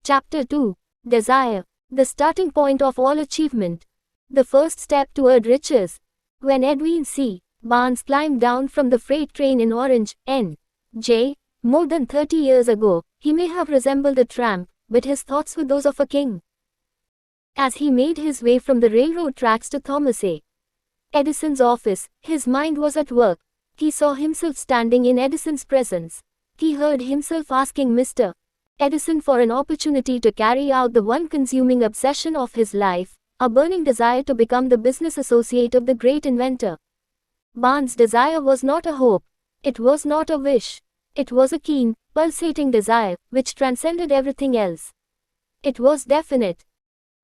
Chapter 2. Desire. The starting point of all achievement. The first step toward riches. When Edwin C. Barnes climbed down from the freight train in Orange, N.J., more than 30 years ago, he may have resembled a tramp, but his thoughts were those of a king. As he made his way from the railroad tracks to Thomas A. Edison's office, his mind was at work. He saw himself standing in Edison's presence. He heard himself asking Mr. Edison for an opportunity to carry out the one consuming obsession of his life, a burning desire to become the business associate of the great inventor. Barnes' desire was not a hope. It was not a wish. It was a keen, pulsating desire, which transcended everything else. It was definite.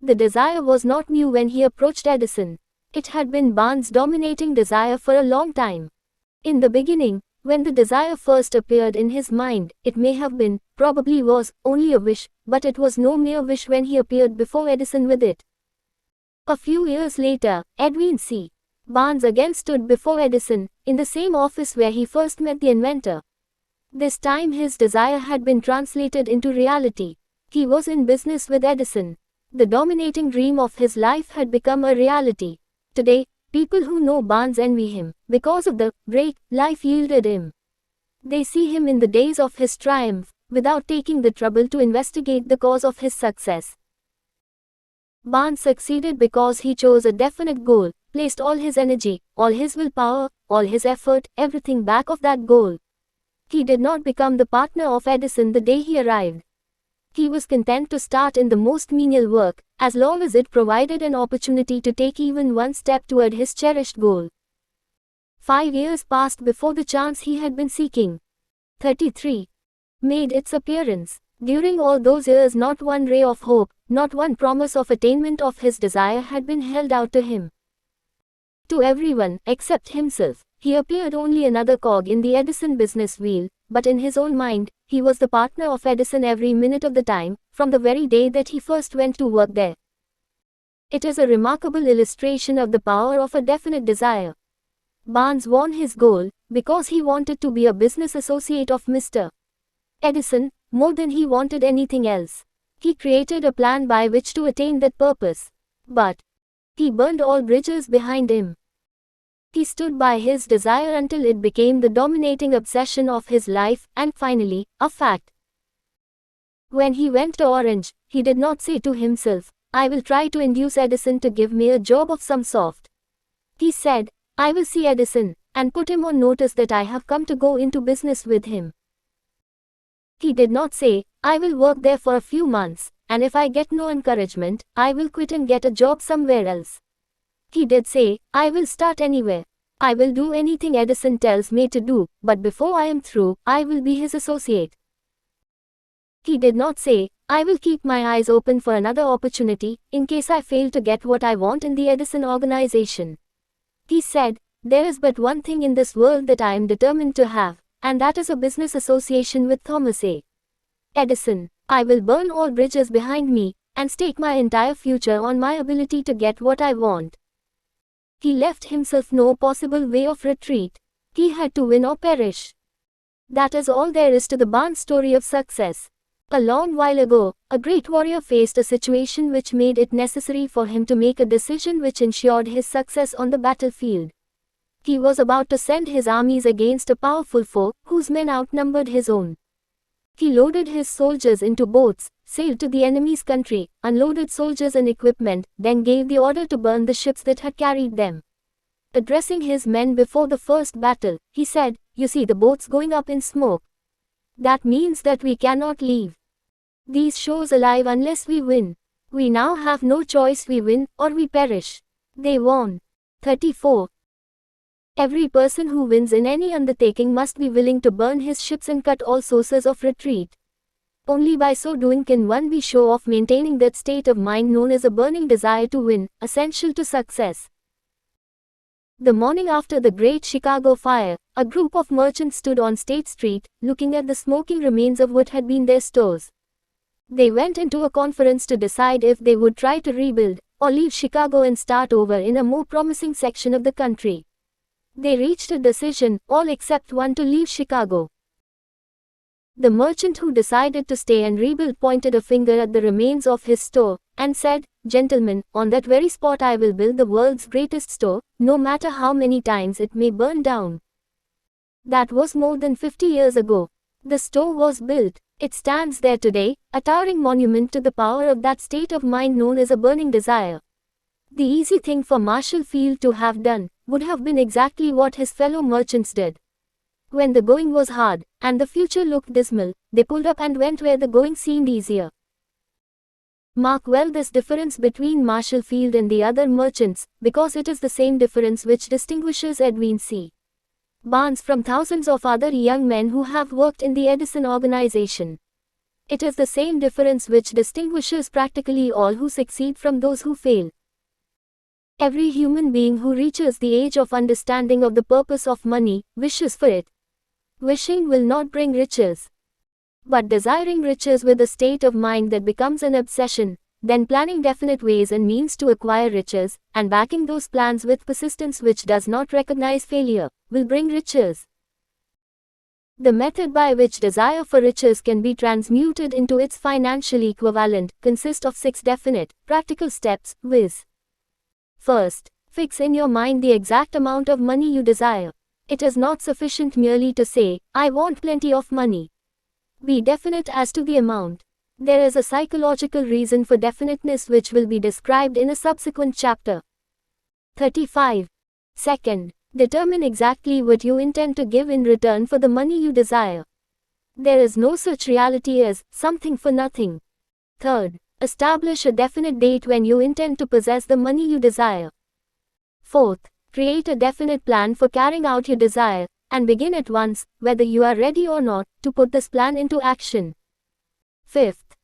The desire was not new when he approached Edison. It had been Barnes' dominating desire for a long time. In the beginning, when the desire first appeared in his mind, it may have been, probably was, only a wish, but it was no mere wish when he appeared before Edison with it. A few years later, Edwin C. Barnes again stood before Edison, in the same office where he first met the inventor. This time his desire had been translated into reality. He was in business with Edison. The dominating dream of his life had become a reality. Today, people who know Barnes envy him, because of the break life yielded him. They see him in the days of his triumph, without taking the trouble to investigate the cause of his success. Barnes succeeded because he chose a definite goal, placed all his energy, all his willpower, all his effort, everything back of that goal. He did not become the partner of Edison the day he arrived. He was content to start in the most menial work, as long as it provided an opportunity to take even one step toward his cherished goal. 5 years passed before the chance he had been seeking, 33, made its appearance. During all those years not one ray of hope, not one promise of attainment of his desire had been held out to him. To everyone, except himself, he appeared only another cog in the Edison business wheel, but in his own mind, he was the partner of Edison every minute of the time, from the very day that he first went to work there. It is a remarkable illustration of the power of a definite desire. Barnes won his goal, because he wanted to be a business associate of Mr. Edison, more than he wanted anything else. He created a plan by which to attain that purpose. But he burned all bridges behind him. He stood by his desire until it became the dominating obsession of his life, and finally, a fact. When he went to Orange, he did not say to himself, "I will try to induce Edison to give me a job of some sort." He said, "I will see Edison, and put him on notice that I have come to go into business with him." He did not say, "I will work there for a few months, and if I get no encouragement, I will quit and get a job somewhere else." He did say, "I will start anywhere. I will do anything Edison tells me to do, but before I am through, I will be his associate." He did not say, "I will keep my eyes open for another opportunity, in case I fail to get what I want in the Edison organization." He said, "There is but one thing in this world that I am determined to have, and that is a business association with Thomas A. Edison. I will burn all bridges behind me, and stake my entire future on my ability to get what I want." He left himself no possible way of retreat. He had to win or perish. That is all there is to the Barnes story of success. A long while ago, a great warrior faced a situation which made it necessary for him to make a decision which ensured his success on the battlefield. He was about to send his armies against a powerful foe, whose men outnumbered his own. He loaded his soldiers into boats, sailed to the enemy's country, unloaded soldiers and equipment, then gave the order to burn the ships that had carried them. Addressing his men before the first battle, he said, "You see the boats going up in smoke. That means that we cannot leave these shores alive unless we win. We now have no choice, we win, or we perish." They won. 34. Every person who wins in any undertaking must be willing to burn his ships and cut all sources of retreat. Only by so doing can one be sure of maintaining that state of mind known as a burning desire to win, essential to success. The morning after the Great Chicago Fire, a group of merchants stood on State Street, looking at the smoking remains of what had been their stores. They went into a conference to decide if they would try to rebuild, or leave Chicago and start over in a more promising section of the country. They reached a decision, all except one, to leave Chicago. The merchant who decided to stay and rebuild pointed a finger at the remains of his store, and said, "Gentlemen, on that very spot I will build the world's greatest store, no matter how many times it may burn down." That was more than 50 years ago. The store was built. It stands there today, a towering monument to the power of that state of mind known as a burning desire. The easy thing for Marshall Field to have done would have been exactly what his fellow merchants did. When the going was hard, and the future looked dismal, they pulled up and went where the going seemed easier. Mark well this difference between Marshall Field and the other merchants, because it is the same difference which distinguishes Edwin C. Barnes from thousands of other young men who have worked in the Edison organization. It is the same difference which distinguishes practically all who succeed from those who fail. Every human being who reaches the age of understanding of the purpose of money wishes for it. Wishing will not bring riches. But desiring riches with a state of mind that becomes an obsession, then planning definite ways and means to acquire riches, and backing those plans with persistence which does not recognize failure, will bring riches. The method by which desire for riches can be transmuted into its financial equivalent consists of 6 definite, practical steps, viz. First, fix in your mind the exact amount of money you desire. It is not sufficient merely to say, "I want plenty of money." Be definite as to the amount. There is a psychological reason for definiteness which will be described in a subsequent chapter. 35. Second, determine exactly what you intend to give in return for the money you desire. There is no such reality as something for nothing. Third, establish a definite date when you intend to possess the money you desire. Fourth, create a definite plan for carrying out your desire, and begin at once, whether you are ready or not, to put this plan into action. Fifth,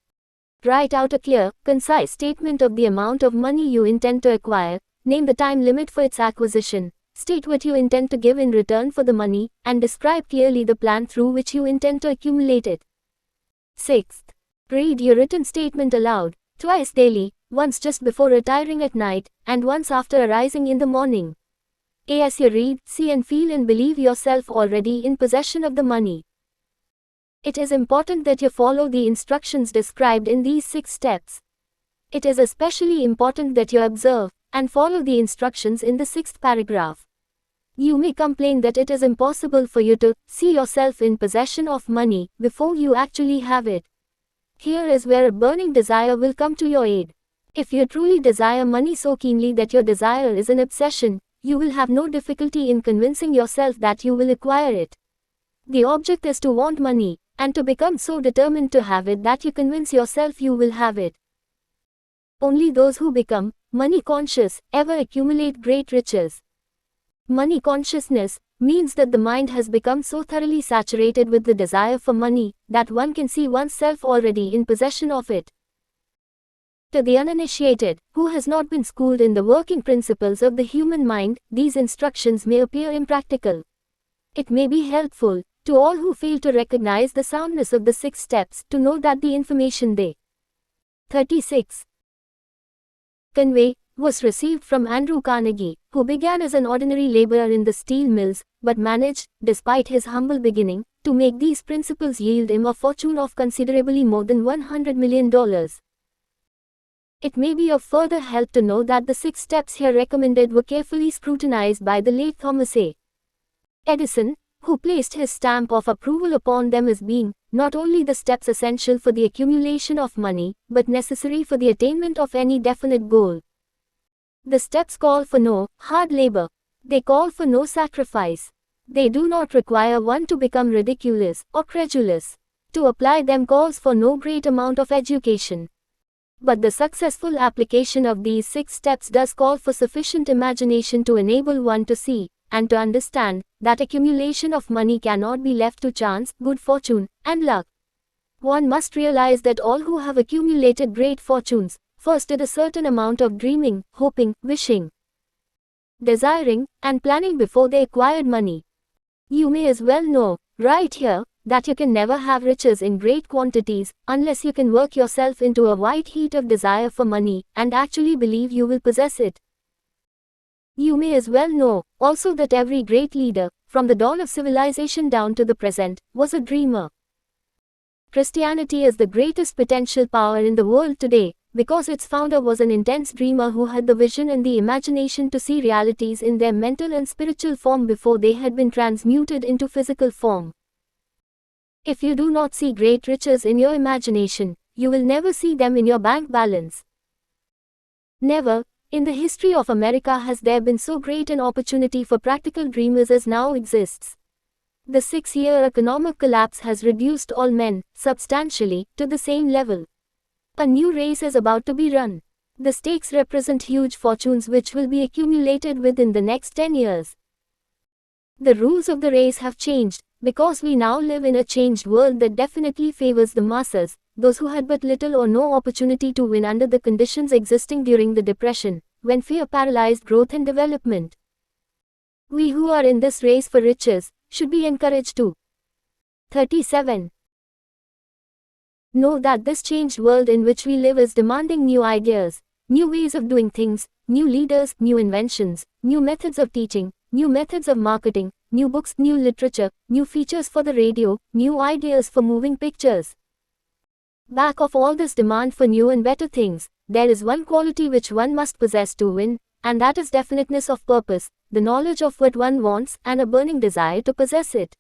write out a clear, concise statement of the amount of money you intend to acquire, name the time limit for its acquisition, state what you intend to give in return for the money, and describe clearly the plan through which you intend to accumulate it. Sixth, read your written statement aloud, twice daily, once just before retiring at night, and once after arising in the morning. As you read, see and feel and believe yourself already in possession of the money. It is important that you follow the instructions described in these 6 steps. It is especially important that you observe and follow the instructions in the 6th paragraph. You may complain that it is impossible for you to see yourself in possession of money before you actually have it. Here is where a burning desire will come to your aid. If you truly desire money so keenly that your desire is an obsession, you will have no difficulty in convincing yourself that you will acquire it. The object is to want money, and to become so determined to have it that you convince yourself you will have it. Only those who become money conscious ever accumulate great riches. Money consciousness means that the mind has become so thoroughly saturated with the desire for money that one can see oneself already in possession of it. To the uninitiated, who has not been schooled in the working principles of the human mind, these instructions may appear impractical. It may be helpful to all who fail to recognize the soundness of the 6 steps to know that the information they 36. convey was received from Andrew Carnegie, who began as an ordinary laborer in the steel mills, but managed, despite his humble beginning, to make these principles yield him a fortune of considerably more than $100 million. It may be of further help to know that the 6 steps here recommended were carefully scrutinized by the late Thomas A. Edison, who placed his stamp of approval upon them as being not only the steps essential for the accumulation of money, but necessary for the attainment of any definite goal. The steps call for no hard labor. They call for no sacrifice. They do not require one to become ridiculous or credulous. To apply them calls for no great amount of education. But the successful application of these 6 steps does call for sufficient imagination to enable one to see and to understand that accumulation of money cannot be left to chance, good fortune, and luck. One must realize that all who have accumulated great fortunes first did a certain amount of dreaming, hoping, wishing, desiring, and planning before they acquired money. You may as well know, right here, that you can never have riches in great quantities unless you can work yourself into a white heat of desire for money and actually believe you will possess it. You may as well know also that every great leader, from the dawn of civilization down to the present, was a dreamer. Christianity is the greatest potential power in the world today, because its founder was an intense dreamer who had the vision and the imagination to see realities in their mental and spiritual form before they had been transmuted into physical form. If you do not see great riches in your imagination, you will never see them in your bank balance. Never, in the history of America, has there been so great an opportunity for practical dreamers as now exists. The 6-year economic collapse has reduced all men, substantially, to the same level. A new race is about to be run. The stakes represent huge fortunes which will be accumulated within the next 10 years. The rules of the race have changed, because we now live in a changed world that definitely favors the masses, those who had but little or no opportunity to win under the conditions existing during the Depression, when fear paralyzed growth and development. We who are in this race for riches, should be encouraged to 37. Know that this changed world in which we live is demanding new ideas, new ways of doing things, new leaders, new inventions, new methods of teaching, new methods of marketing, new books, new literature, new features for the radio, new ideas for moving pictures. Back of all this demand for new and better things, there is one quality which one must possess to win, and that is definiteness of purpose, the knowledge of what one wants, and a burning desire to possess it.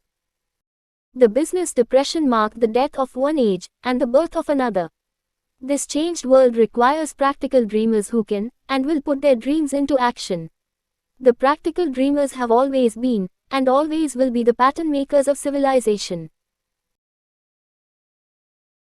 The business depression marked the death of one age, and the birth of another. This changed world requires practical dreamers who can, and will put their dreams into action. The practical dreamers have always been, and always will be the pattern makers of civilization.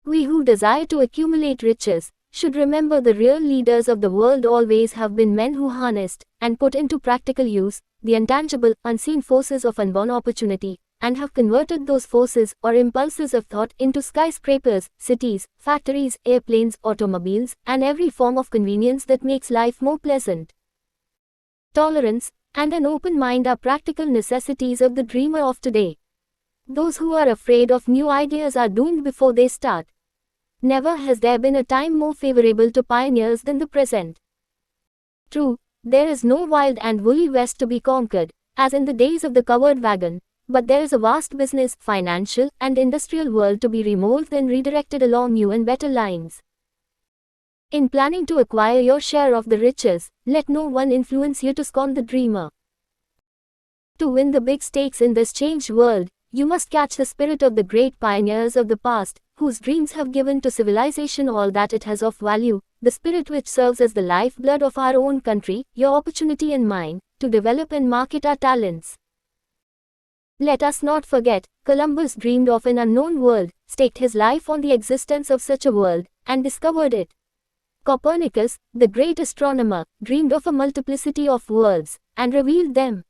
We who desire to accumulate riches, should remember the real leaders of the world always have been men who harnessed, and put into practical use, the intangible, unseen forces of unborn opportunity, and have converted those forces, or impulses of thought, into skyscrapers, cities, factories, airplanes, automobiles, and every form of convenience that makes life more pleasant. Tolerance, and an open mind are practical necessities of the dreamer of today. Those who are afraid of new ideas are doomed before they start. Never has there been a time more favorable to pioneers than the present. True, there is no wild and woolly west to be conquered, as in the days of the covered wagon, but there is a vast business, financial, and industrial world to be remolded and redirected along new and better lines. In planning to acquire your share of the riches, let no one influence you to scorn the dreamer. To win the big stakes in this changed world, you must catch the spirit of the great pioneers of the past, whose dreams have given to civilization all that it has of value, the spirit which serves as the lifeblood of our own country, your opportunity and mine, to develop and market our talents. Let us not forget, Columbus dreamed of an unknown world, staked his life on the existence of such a world, and discovered it. Copernicus, the great astronomer, dreamed of a multiplicity of worlds, and revealed them.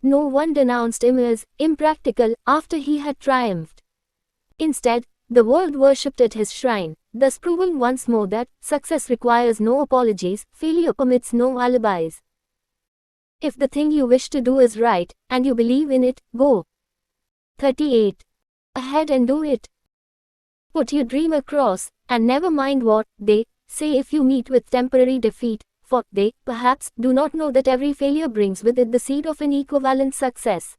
No one denounced him as impractical after he had triumphed. Instead, the world worshipped at his shrine, thus proving once more that success requires no apologies, failure permits no alibis. If the thing you wish to do is right, and you believe in it, go 38. Ahead and do it. Put your dream across, and never mind what they say if you meet with temporary defeat, for they, perhaps, do not know that every failure brings with it the seed of an equivalent success.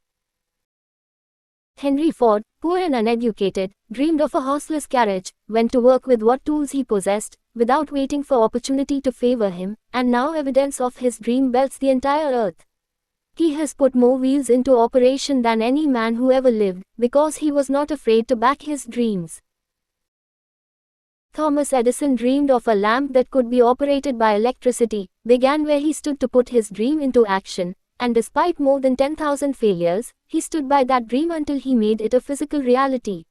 Henry Ford, poor and uneducated, dreamed of a horseless carriage, went to work with what tools he possessed, without waiting for opportunity to favor him, and now evidence of his dream belts the entire earth. He has put more wheels into operation than any man who ever lived, because he was not afraid to back his dreams. Thomas Edison dreamed of a lamp that could be operated by electricity, began where he stood to put his dream into action, and despite more than 10,000 failures, he stood by that dream until he made it a physical reality.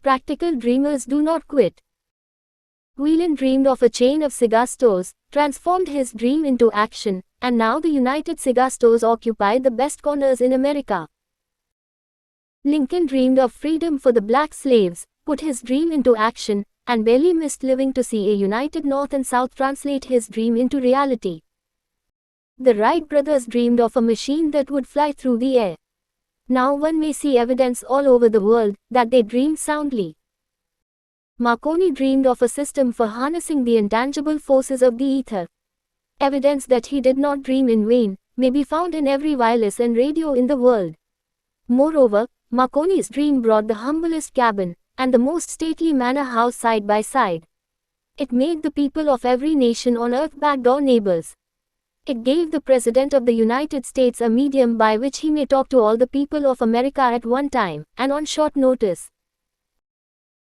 Practical dreamers do not quit. Whelan dreamed of a chain of cigar stores, transformed his dream into action, and now the United Cigar Stores occupy the best corners in America. Lincoln dreamed of freedom for the black slaves, put his dream into action, and barely missed living to see a united North and South translate his dream into reality. The Wright brothers dreamed of a machine that would fly through the air. Now one may see evidence all over the world that they dreamed soundly. Marconi dreamed of a system for harnessing the intangible forces of the ether. Evidence that he did not dream in vain may be found in every wireless and radio in the world. Moreover, Marconi's dream brought the humblest cabin, and the most stately manor house side by side. It made the people of every nation on earth backdoor neighbors. It gave the President of the United States a medium by which he may talk to all the people of America at one time, and on short notice.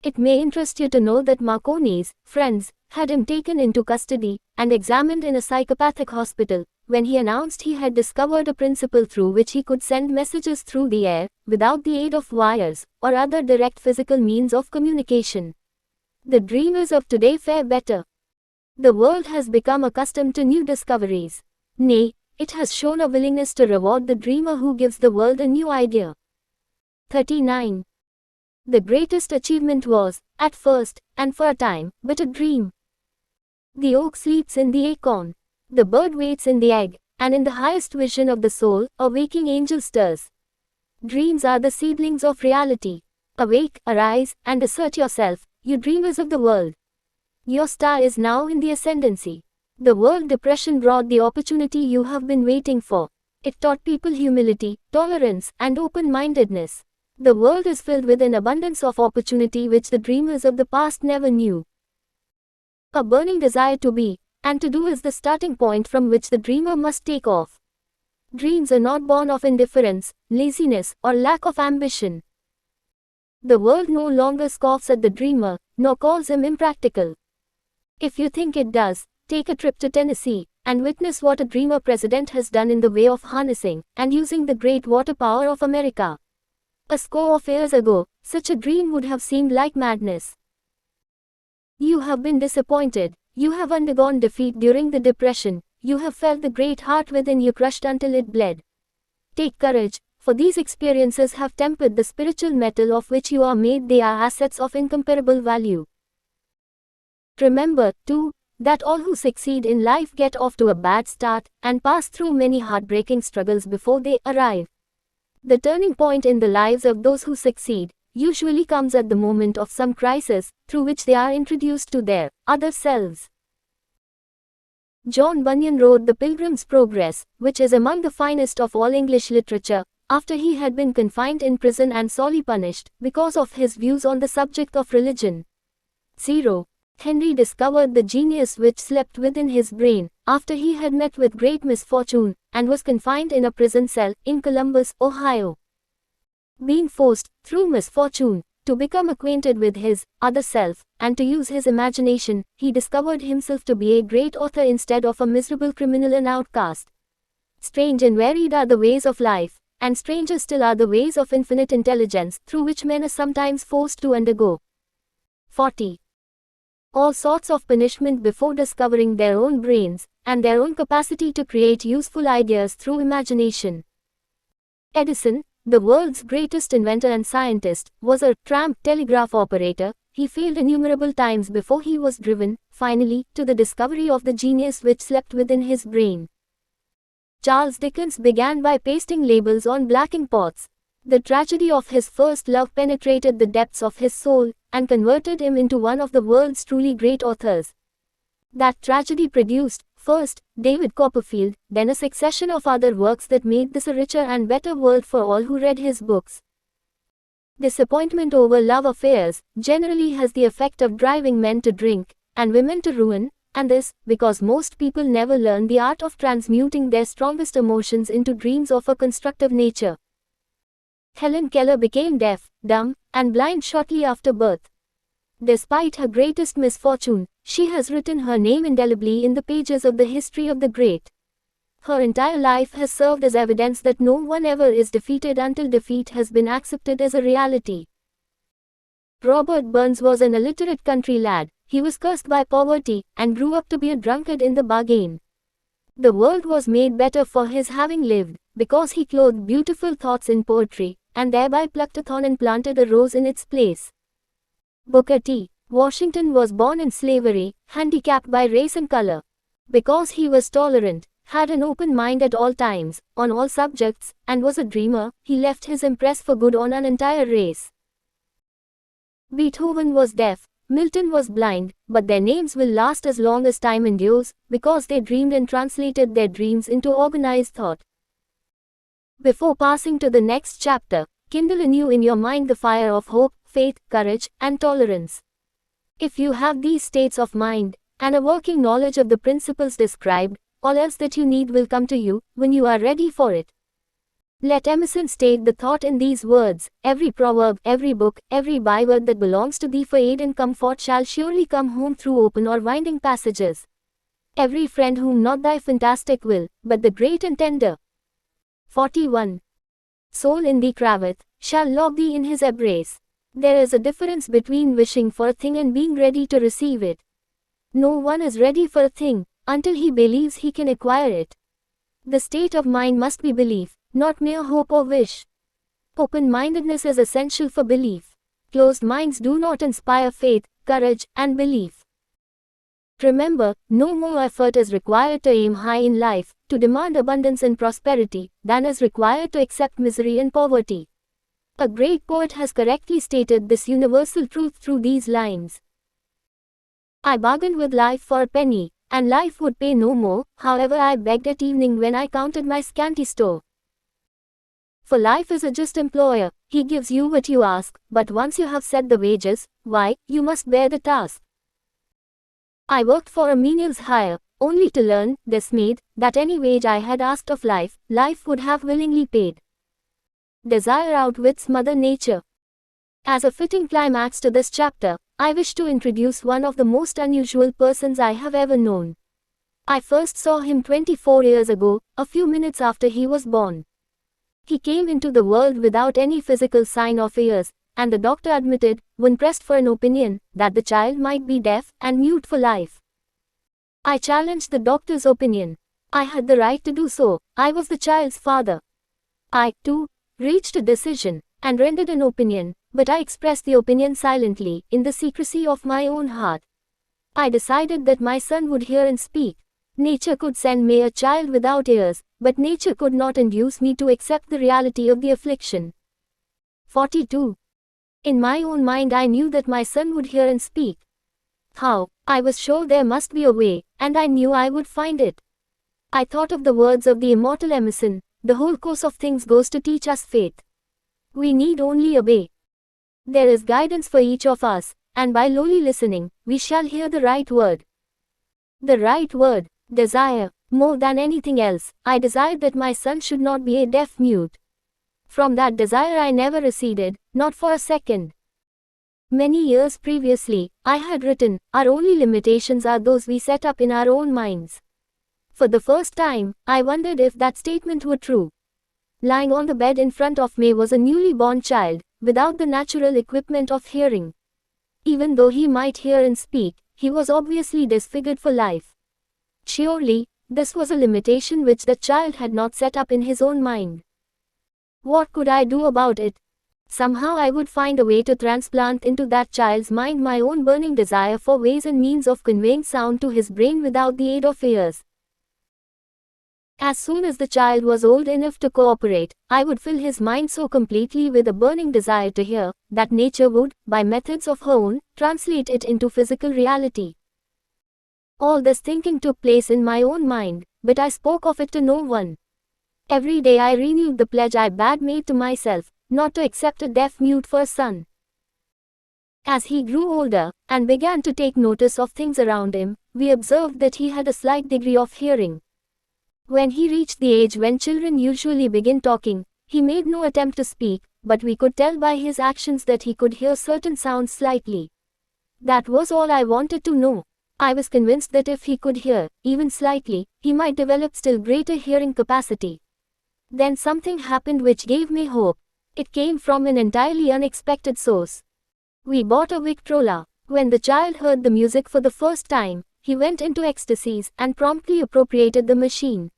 It may interest you to know that Marconi's friends had him taken into custody and examined in a psychopathic hospital, when he announced he had discovered a principle through which he could send messages through the air, without the aid of wires, or other direct physical means of communication. The dreamers of today fare better. The world has become accustomed to new discoveries. Nay, it has shown a willingness to reward the dreamer who gives the world a new idea. 39. The greatest achievement was, at first, and for a time, but a dream. The oak sleeps in the acorn. The bird waits in the egg, and in the highest vision of the soul, a waking angel stirs. Dreams are the seedlings of reality. Awake, arise, and assert yourself, you dreamers of the world. Your star is now in the ascendancy. The World Depression brought the opportunity you have been waiting for. It taught people humility, tolerance, and open-mindedness. The world is filled with an abundance of opportunity which the dreamers of the past never knew. A burning desire to be, and to do is the starting point from which the dreamer must take off. Dreams are not born of indifference, laziness, or lack of ambition. The world no longer scoffs at the dreamer, nor calls him impractical. If you think it does, take a trip to Tennessee, and witness what a dreamer president has done in the way of harnessing and using the great water power of America. A score of years ago, such a dream would have seemed like madness. You have been disappointed, you have undergone defeat during the Depression, you have felt the great heart within you crushed until it bled. Take courage, for these experiences have tempered the spiritual metal of which you are made. They are assets of incomparable value. Remember, too, that all who succeed in life get off to a bad start, and pass through many heartbreaking struggles before they arrive. The turning point in the lives of those who succeed usually comes at the moment of some crisis, through which they are introduced to their other selves. John Bunyan wrote The Pilgrim's Progress, which is among the finest of all English literature, after he had been confined in prison and sorely punished, because of his views on the subject of religion. 0. Henry discovered the genius which slept within his brain, after he had met with great misfortune, and was confined in a prison cell, in Columbus, Ohio. Being forced, through misfortune, to become acquainted with his other self, and to use his imagination, he discovered himself to be a great author instead of a miserable criminal and outcast. Strange and varied are the ways of life, and stranger still are the ways of infinite intelligence, through which men are sometimes forced to undergo. 40. All sorts of punishment before discovering their own brains, and their own capacity to create useful ideas through imagination. Edison, the world's greatest inventor and scientist, was a tramp telegraph operator. He failed innumerable times before he was driven, finally, to the discovery of the genius which slept within his brain. Charles Dickens began by pasting labels on blacking pots. The tragedy of his first love penetrated the depths of his soul, and converted him into one of the world's truly great authors. That tragedy produced, first, David Copperfield, then a succession of other works that made this a richer and better world for all who read his books. Disappointment over love affairs generally has the effect of driving men to drink, and women to ruin, and this, because most people never learn the art of transmuting their strongest emotions into dreams of a constructive nature. Helen Keller became deaf, dumb, and blind shortly after birth. Despite her greatest misfortune, she has written her name indelibly in the pages of the history of the great. Her entire life has served as evidence that no one ever is defeated until defeat has been accepted as a reality. Robert Burns was an illiterate country lad. He was cursed by poverty, and grew up to be a drunkard in the bargain. The world was made better for his having lived, because he clothed beautiful thoughts in poetry, and thereby plucked a thorn and planted a rose in its place. Booker T. Washington was born in slavery, handicapped by race and color. Because he was tolerant, had an open mind at all times, on all subjects, and was a dreamer, he left his impress for good on an entire race. Beethoven was deaf, Milton was blind, but their names will last as long as time endures, because they dreamed and translated their dreams into organized thought. Before passing to the next chapter, kindle anew in your mind the fire of hope, faith, courage, and tolerance. If you have these states of mind, and a working knowledge of the principles described, all else that you need will come to you, when you are ready for it. Let Emerson state the thought in these words: every proverb, every book, every byword that belongs to thee for aid and comfort shall surely come home through open or winding passages. Every friend whom not thy fantastic will, but the great and tender. 41. Soul in thee craveth, shall love thee in his embrace. There is a difference between wishing for a thing and being ready to receive it. No one is ready for a thing, until he believes he can acquire it. The state of mind must be belief, not mere hope or wish. Open-mindedness is essential for belief. Closed minds do not inspire faith, courage, and belief. Remember, no more effort is required to aim high in life, to demand abundance and prosperity, than is required to accept misery and poverty. A great poet has correctly stated this universal truth through these lines. I bargained with life for a penny, and life would pay no more, however I begged at evening when I counted my scanty store. For life is a just employer, he gives you what you ask, but once you have set the wages, why, you must bear the task. I worked for a menial's hire, only to learn, dismayed, that any wage I had asked of life, life would have willingly paid. Desire outwits Mother Nature. As a fitting climax to this chapter, I wish to introduce one of the most unusual persons I have ever known. I first saw him 24 years ago, a few minutes after he was born. He came into the world without any physical sign of ears, and the doctor admitted, when pressed for an opinion, that the child might be deaf and mute for life. I challenged the doctor's opinion. I had the right to do so. I was the child's father. I, too, reached a decision, and rendered an opinion, but I expressed the opinion silently, in the secrecy of my own heart. I decided that my son would hear and speak. Nature could send me a child without ears, but nature could not induce me to accept the reality of the affliction. 42. In my own mind I knew that my son would hear and speak. How? I was sure there must be a way, and I knew I would find it. I thought of the words of the immortal Emerson: the whole course of things goes to teach us faith. We need only obey. There is guidance for each of us, and by lowly listening, we shall hear the right word. The right word, desire. More than anything else, I desired that my son should not be a deaf mute. From that desire I never receded, not for a second. Many years previously, I had written, our only limitations are those we set up in our own minds. For the first time, I wondered if that statement were true. Lying on the bed in front of me was a newly born child, without the natural equipment of hearing. Even though he might hear and speak, he was obviously disfigured for life. Surely, this was a limitation which the child had not set up in his own mind. What could I do about it? Somehow I would find a way to transplant into that child's mind my own burning desire for ways and means of conveying sound to his brain without the aid of ears. As soon as the child was old enough to cooperate, I would fill his mind so completely with a burning desire to hear, that nature would, by methods of her own, translate it into physical reality. All this thinking took place in my own mind, but I spoke of it to no one. Every day I renewed the pledge I had made to myself, not to accept a deaf mute for a son. As he grew older, and began to take notice of things around him, we observed that he had a slight degree of hearing. When he reached the age when children usually begin talking, he made no attempt to speak, but we could tell by his actions that he could hear certain sounds slightly. That was all I wanted to know. I was convinced that if he could hear, even slightly, he might develop still greater hearing capacity. Then something happened which gave me hope. It came from an entirely unexpected source. We bought a Victrola. When the child heard the music for the first time, he went into ecstasies and promptly appropriated the machine.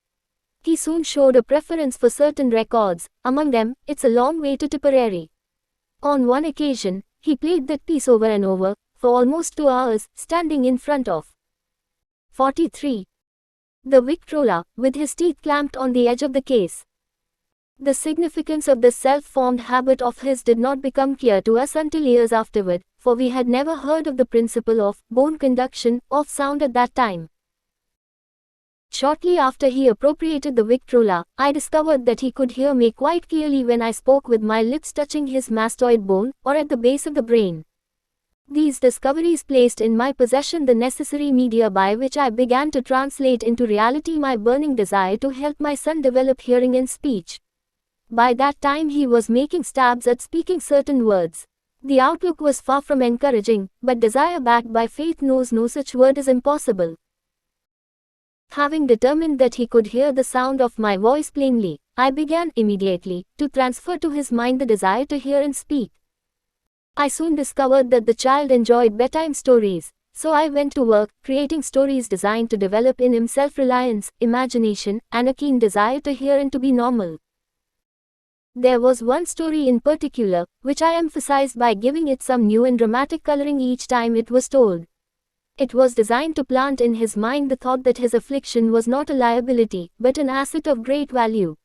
He soon showed a preference for certain records, among them, It's a Long Way to Tipperary. On one occasion, he played that piece over and over, for almost 2 hours, standing in front of 43. The Victrola, with his teeth clamped on the edge of the case. The significance of this self-formed habit of his did not become clear to us until years afterward, for we had never heard of the principle of bone conduction of sound at that time. Shortly after he appropriated the Victrola, I discovered that he could hear me quite clearly when I spoke with my lips touching his mastoid bone, or at the base of the brain. These discoveries placed in my possession the necessary media by which I began to translate into reality my burning desire to help my son develop hearing and speech. By that time he was making stabs at speaking certain words. The outlook was far from encouraging, but desire backed by faith knows no such word is impossible. Having determined that he could hear the sound of my voice plainly, I began immediately to transfer to his mind the desire to hear and speak. I soon discovered that the child enjoyed bedtime stories, so I went to work creating stories designed to develop in him self-reliance, imagination, and a keen desire to hear and to be normal. There was one story in particular, which I emphasized by giving it some new and dramatic coloring each time it was told. It was designed to plant in his mind the thought that his affliction was not a liability, but an asset of great value.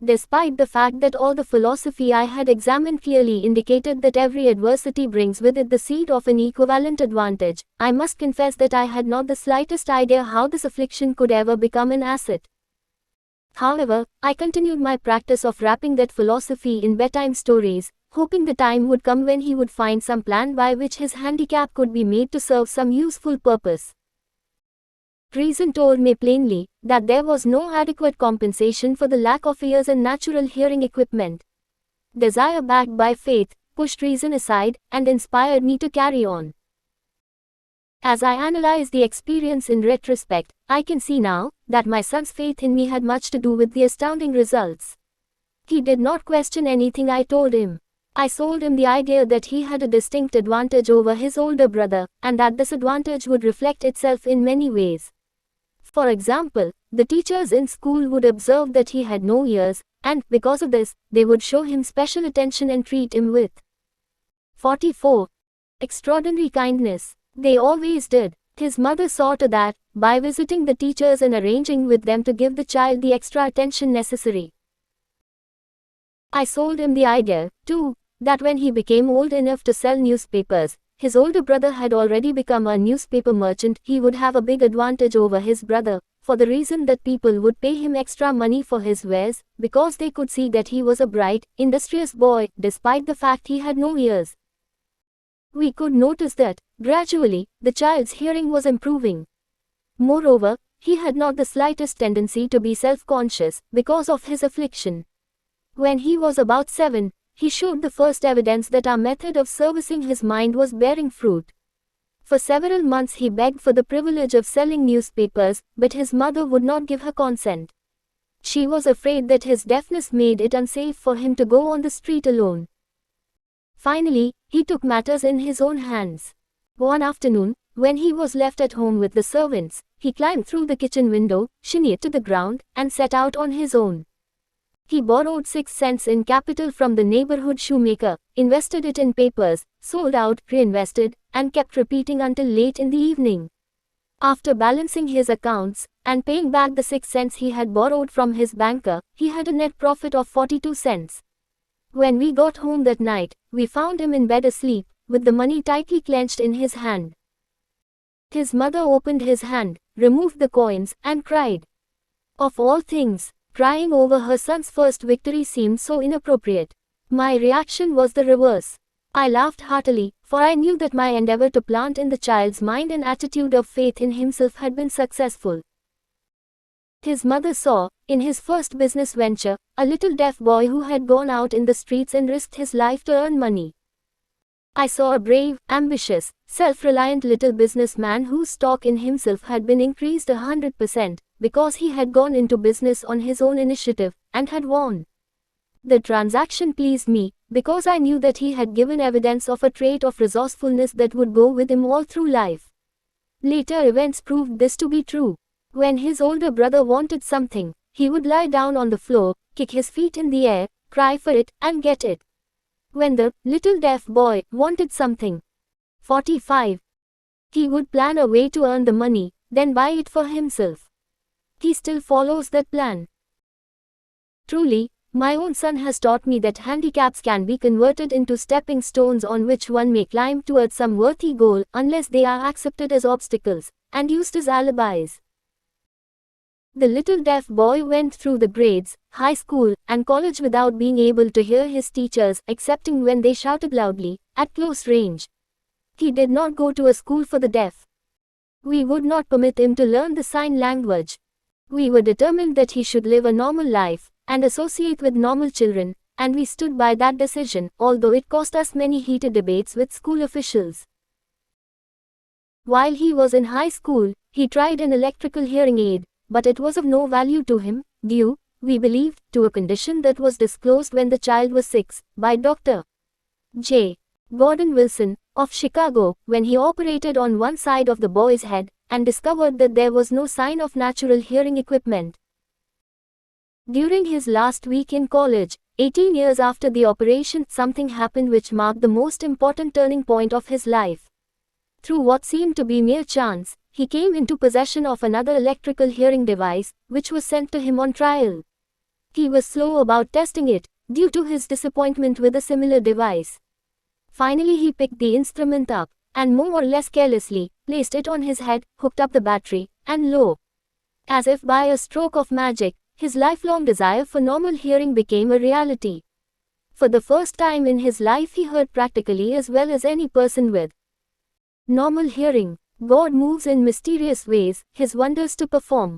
Despite the fact that all the philosophy I had examined clearly indicated that every adversity brings with it the seed of an equivalent advantage, I must confess that I had not the slightest idea how this affliction could ever become an asset. However, I continued my practice of wrapping that philosophy in bedtime stories, hoping the time would come when he would find some plan by which his handicap could be made to serve some useful purpose. Reason told me plainly that there was no adequate compensation for the lack of ears and natural hearing equipment. Desire backed by faith pushed reason aside and inspired me to carry on. As I analyze the experience in retrospect, I can see now that my son's faith in me had much to do with the astounding results. He did not question anything I told him. I sold him the idea that he had a distinct advantage over his older brother, and that this advantage would reflect itself in many ways. For example, the teachers in school would observe that he had no ears, and, because of this, they would show him special attention and treat him with 44. Extraordinary kindness. They always did. His mother saw to that, by visiting the teachers and arranging with them to give the child the extra attention necessary. I sold him the idea, too, that when he became old enough to sell newspapers, his older brother had already become a newspaper merchant, he would have a big advantage over his brother, for the reason that people would pay him extra money for his wares, because they could see that he was a bright, industrious boy, despite the fact he had no ears. We could notice that, gradually, the child's hearing was improving. Moreover, he had not the slightest tendency to be self-conscious, because of his affliction. When he was about 7, he showed the first evidence that our method of servicing his mind was bearing fruit. For several months he begged for the privilege of selling newspapers, but his mother would not give her consent. She was afraid that his deafness made it unsafe for him to go on the street alone. Finally, he took matters in his own hands. One afternoon, when he was left at home with the servants, he climbed through the kitchen window, shinnied to the ground, and set out on his own. He borrowed 6 cents in capital from the neighborhood shoemaker, invested it in papers, sold out, reinvested, and kept repeating until late in the evening. After balancing his accounts, and paying back the 6 cents he had borrowed from his banker, he had a net profit of 42 cents. When we got home that night, we found him in bed asleep, with the money tightly clenched in his hand. His mother opened his hand, removed the coins, and cried. Of all things, crying over her son's first victory seemed so inappropriate. My reaction was the reverse. I laughed heartily, for I knew that my endeavor to plant in the child's mind an attitude of faith in himself had been successful. His mother saw, in his first business venture, a little deaf boy who had gone out in the streets and risked his life to earn money. I saw a brave, ambitious, self-reliant little businessman whose stock in himself had been increased 100%, because he had gone into business on his own initiative, and had won. The transaction pleased me, because I knew that he had given evidence of a trait of resourcefulness that would go with him all through life. Later events proved this to be true. When his older brother wanted something, he would lie down on the floor, kick his feet in the air, cry for it, and get it. When the little deaf boy wanted something, 45, he would plan a way to earn the money, then buy it for himself. He still follows that plan. Truly, my own son has taught me that handicaps can be converted into stepping stones on which one may climb towards some worthy goal, unless they are accepted as obstacles, and used as alibis. The little deaf boy went through the grades, high school, and college without being able to hear his teachers excepting when they shouted loudly, at close range. He did not go to a school for the deaf. We would not permit him to learn the sign language. We were determined that he should live a normal life, and associate with normal children, and we stood by that decision, although it cost us many heated debates with school officials. While he was in high school, he tried an electrical hearing aid, but it was of no value to him, due, we believed, to a condition that was disclosed when the child was 6, by Dr. J. Gordon Wilson, of Chicago, when he operated on one side of the boy's head, and discovered that there was no sign of natural hearing equipment. During his last week in college, 18 years after the operation, something happened which marked the most important turning point of his life. Through what seemed to be mere chance, he came into possession of another electrical hearing device, which was sent to him on trial. He was slow about testing it, due to his disappointment with a similar device. Finally he picked the instrument up, and more or less carelessly, placed it on his head, hooked up the battery, and lo! As if by a stroke of magic, his lifelong desire for normal hearing became a reality. For the first time in his life he heard practically as well as any person with normal hearing. God moves in mysterious ways, his wonders to perform.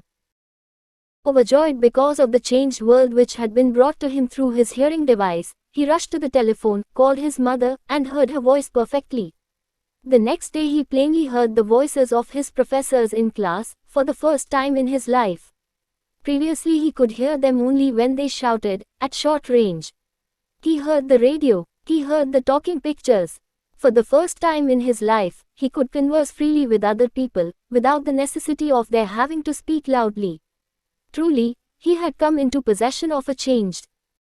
Overjoyed because of the changed world which had been brought to him through his hearing device, he rushed to the telephone, called his mother, and heard her voice perfectly. The next day he plainly heard the voices of his professors in class, for the first time in his life. Previously he could hear them only when they shouted, at short range. He heard the radio, he heard the talking pictures. For the first time in his life, he could converse freely with other people, without the necessity of their having to speak loudly. Truly, he had come into possession of a changed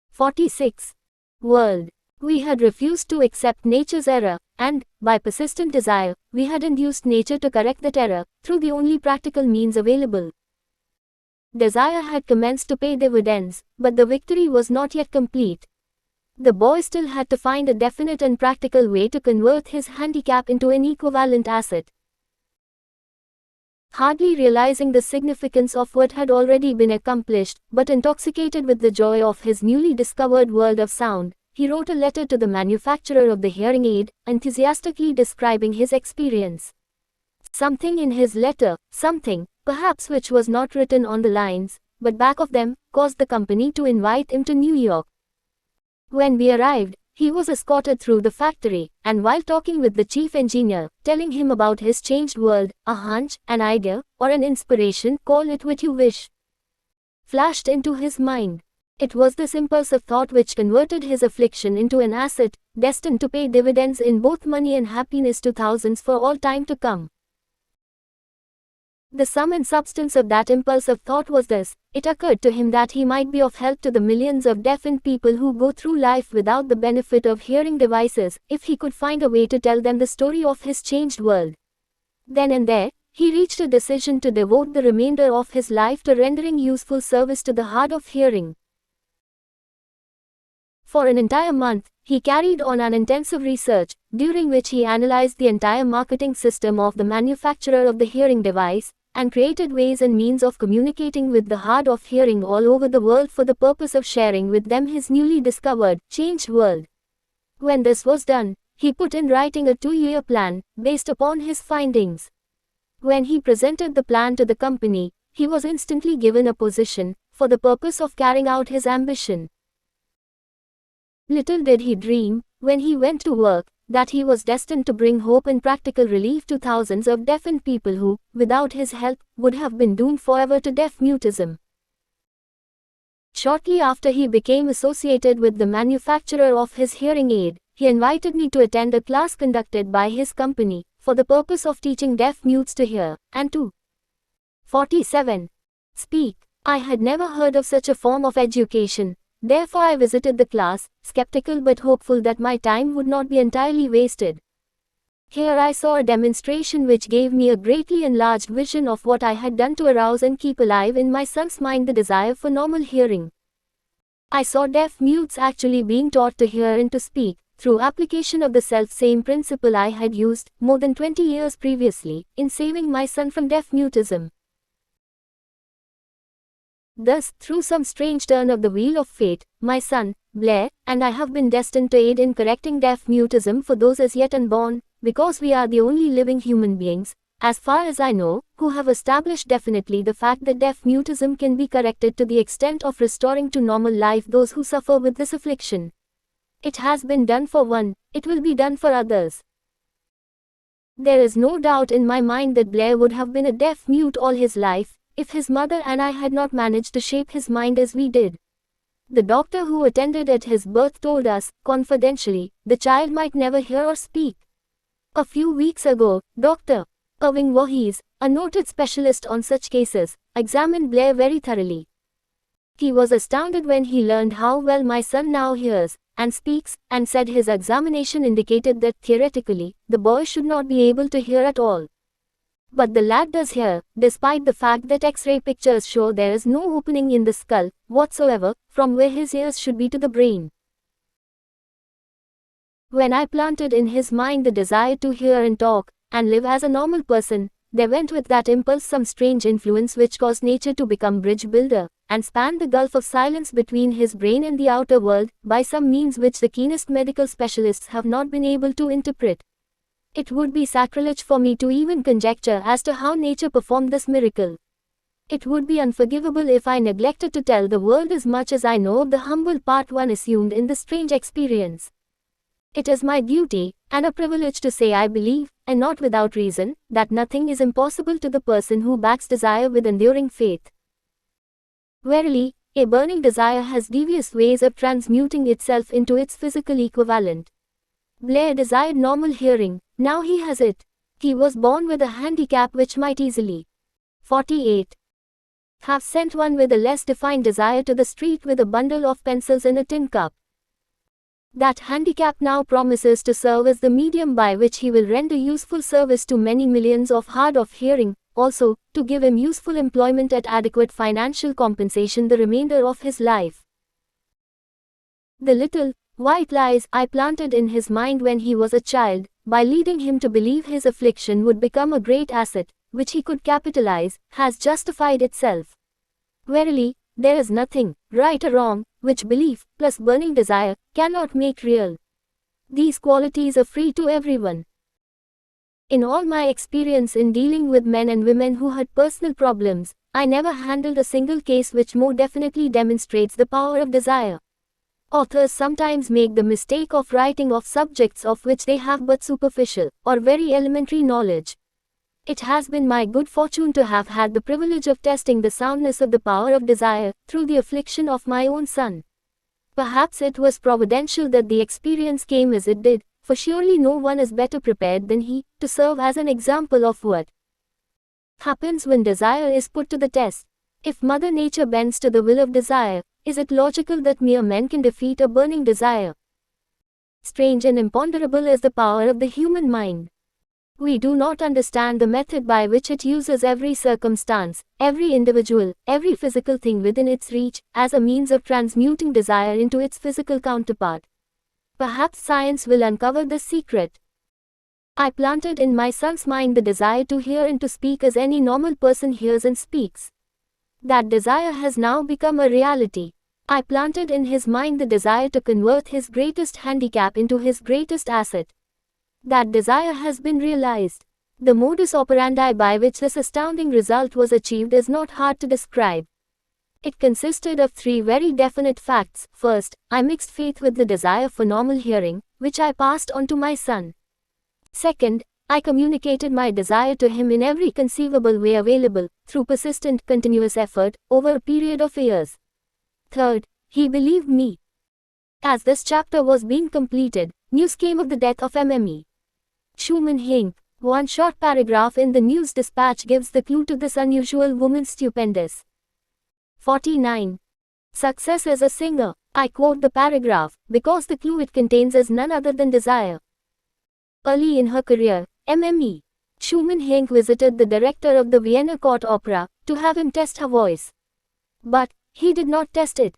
46 world. We had refused to accept nature's error, and, by persistent desire, we had induced nature to correct that error, through the only practical means available. Desire had commenced to pay dividends, but the victory was not yet complete. The boy still had to find a definite and practical way to convert his handicap into an equivalent asset. Hardly realizing the significance of what had already been accomplished, but intoxicated with the joy of his newly discovered world of sound, he wrote a letter to the manufacturer of the hearing aid, enthusiastically describing his experience. Something in his letter, something, perhaps which was not written on the lines, but back of them, caused the company to invite him to New York. When we arrived, he was escorted through the factory, and while talking with the chief engineer, telling him about his changed world, a hunch, an idea, or an inspiration, call it what you wish, flashed into his mind. It was this impulsive thought which converted his affliction into an asset, destined to pay dividends in both money and happiness to thousands for all time to come. The sum and substance of that impulsive thought was this: it occurred to him that he might be of help to the millions of deafened people who go through life without the benefit of hearing devices, if he could find a way to tell them the story of his changed world. Then and there, he reached a decision to devote the remainder of his life to rendering useful service to the hard of hearing. For an entire month, he carried on an intensive research, during which he analyzed the entire marketing system of the manufacturer of the hearing device, and created ways and means of communicating with the hard of hearing all over the world for the purpose of sharing with them his newly discovered, changed world. When this was done, he put in writing a 2-year plan, based upon his findings. When he presented the plan to the company, he was instantly given a position, for the purpose of carrying out his ambition. Little did he dream, when he went to work, that he was destined to bring hope and practical relief to thousands of deafened people who, without his help, would have been doomed forever to deaf-mutism. Shortly after he became associated with the manufacturer of his hearing aid, he invited me to attend a class conducted by his company, for the purpose of teaching deaf-mutes to hear, and to 47. Speak. I had never heard of such a form of education. Therefore I visited the class, skeptical but hopeful that my time would not be entirely wasted. Here I saw a demonstration which gave me a greatly enlarged vision of what I had done to arouse and keep alive in my son's mind the desire for normal hearing. I saw deaf mutes actually being taught to hear and to speak, through application of the self-same principle I had used, more than 20 years previously, in saving my son from deaf-mutism. Thus, through some strange turn of the wheel of fate, my son, Blair, and I have been destined to aid in correcting deaf mutism for those as yet unborn, because we are the only living human beings, as far as I know, who have established definitely the fact that deaf mutism can be corrected to the extent of restoring to normal life those who suffer with this affliction. It has been done for one, it will be done for others. There is no doubt in my mind that Blair would have been a deaf mute all his life, if his mother and I had not managed to shape his mind as we did. The doctor who attended at his birth told us, confidentially, the child might never hear or speak. A few weeks ago, Dr. Irving Voorhees, a noted specialist on such cases, examined Blair very thoroughly. He was astounded when he learned how well my son now hears and speaks, and said his examination indicated that theoretically, the boy should not be able to hear at all. But the lad does hear, despite the fact that X-ray pictures show there is no opening in the skull whatsoever, from where his ears should be to the brain. When I planted in his mind the desire to hear and talk, and live as a normal person, there went with that impulse some strange influence which caused nature to become bridge builder, and span the gulf of silence between his brain and the outer world, by some means which the keenest medical specialists have not been able to interpret. It would be sacrilege for me to even conjecture as to how nature performed this miracle. It would be unforgivable if I neglected to tell the world as much as I know of the humble part one assumed in this strange experience. It is my duty, and a privilege to say I believe, and not without reason, that nothing is impossible to the person who backs desire with enduring faith. Verily, a burning desire has devious ways of transmuting itself into its physical equivalent. Blair desired normal hearing, now he has it. He was born with a handicap which might easily 48. Have sent one with a less defined desire to the street with a bundle of pencils in a tin cup. That handicap now promises to serve as the medium by which he will render useful service to many millions of hard of hearing, also, to give him useful employment at adequate financial compensation the remainder of his life. The little, white lies I planted in his mind when he was a child, by leading him to believe his affliction would become a great asset, which he could capitalize, has justified itself. Verily, there is nothing, right or wrong, which belief, plus burning desire, cannot make real. These qualities are free to everyone. In all my experience in dealing with men and women who had personal problems, I never handled a single case which more definitely demonstrates the power of desire. Authors sometimes make the mistake of writing of subjects of which they have but superficial, or very elementary knowledge. It has been my good fortune to have had the privilege of testing the soundness of the power of desire, through the affliction of my own son. Perhaps it was providential that the experience came as it did, for surely no one is better prepared than he, to serve as an example of what happens when desire is put to the test. If Mother Nature bends to the will of desire, is it logical that mere men can defeat a burning desire? Strange and imponderable is the power of the human mind. We do not understand the method by which it uses every circumstance, every individual, every physical thing within its reach, as a means of transmuting desire into its physical counterpart. Perhaps science will uncover this secret. I planted in my son's mind the desire to hear and to speak as any normal person hears and speaks. That desire has now become a reality. I planted in his mind the desire to convert his greatest handicap into his greatest asset. That desire has been realized. The modus operandi by which this astounding result was achieved is not hard to describe. It consisted of three very definite facts. First, I mixed faith with the desire for normal hearing, which I passed on to my son. Second, I communicated my desire to him in every conceivable way available, through persistent, continuous effort, over a period of years. Third, he believed me. As this chapter was being completed, news came of the death of Mme. Schumann Heink. One short paragraph in the news dispatch gives the clue to this unusual woman's stupendous 49. Success as a singer. I quote the paragraph, because the clue it contains is none other than desire. Early in her career, Mme. Schumann Heink visited the director of the Vienna Court Opera, to have him test her voice. But he did not test it.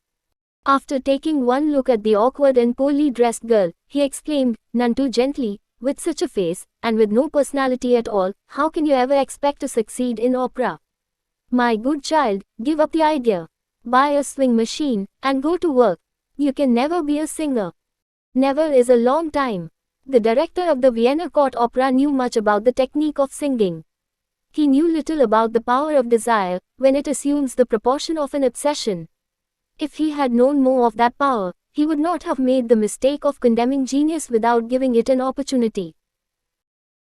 After taking one look at the awkward and poorly dressed girl, he exclaimed, none too gently, with such a face, and with no personality at all, how can you ever expect to succeed in opera? My good child, give up the idea. buy a swing machine, and go to work. You can never be a singer. Never is a long time. The director of the Vienna Court Opera knew much about the technique of singing. He knew little about the power of desire, when it assumes the proportion of an obsession. If he had known more of that power, he would not have made the mistake of condemning genius without giving it an opportunity.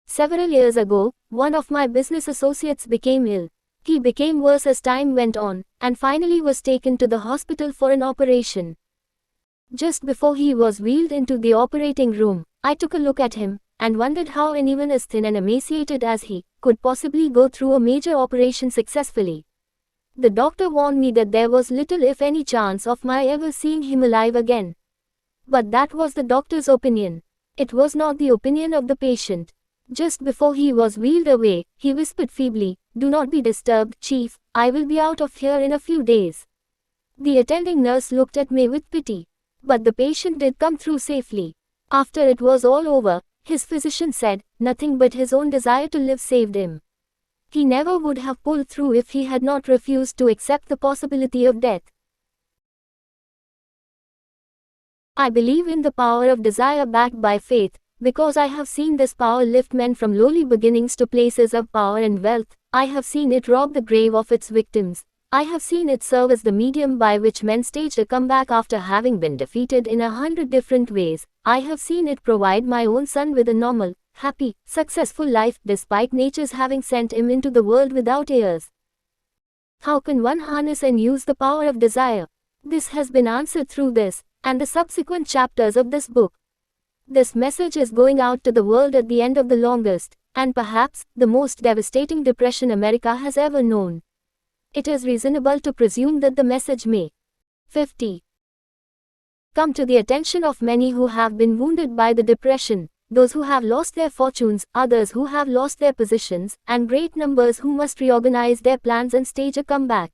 Several years ago, one of my business associates became ill. He became worse as time went on, and finally was taken to the hospital for an operation. Just before he was wheeled into the operating room, I took a look at him, and wondered how anyone as thin and emaciated as he could possibly go through a major operation successfully. The doctor warned me that there was little if any chance of my ever seeing him alive again. But that was the doctor's opinion. It was not the opinion of the patient. Just before he was wheeled away, he whispered feebly, "Do not be disturbed, Chief, I will be out of here in a few days." The attending nurse looked at me with pity. But the patient did come through safely. After it was all over, his physician said, nothing but his own desire to live saved him. He never would have pulled through if he had not refused to accept the possibility of death. I believe in the power of desire backed by faith, because I have seen this power lift men from lowly beginnings to places of power and wealth. I have seen it rob the grave of its victims. I have seen it serve as the medium by which men staged a comeback after having been defeated in 100 different ways. I have seen it provide my own son with a normal, happy, successful life, despite nature's having sent him into the world without heirs. How can one harness and use the power of desire? This has been answered through this, and the subsequent chapters of this book. This message is going out to the world at the end of the longest, and perhaps, the most devastating depression America has ever known. It is reasonable to presume that the message may 50. Come to the attention of many who have been wounded by the depression, those who have lost their fortunes, others who have lost their positions, and great numbers who must reorganize their plans and stage a comeback.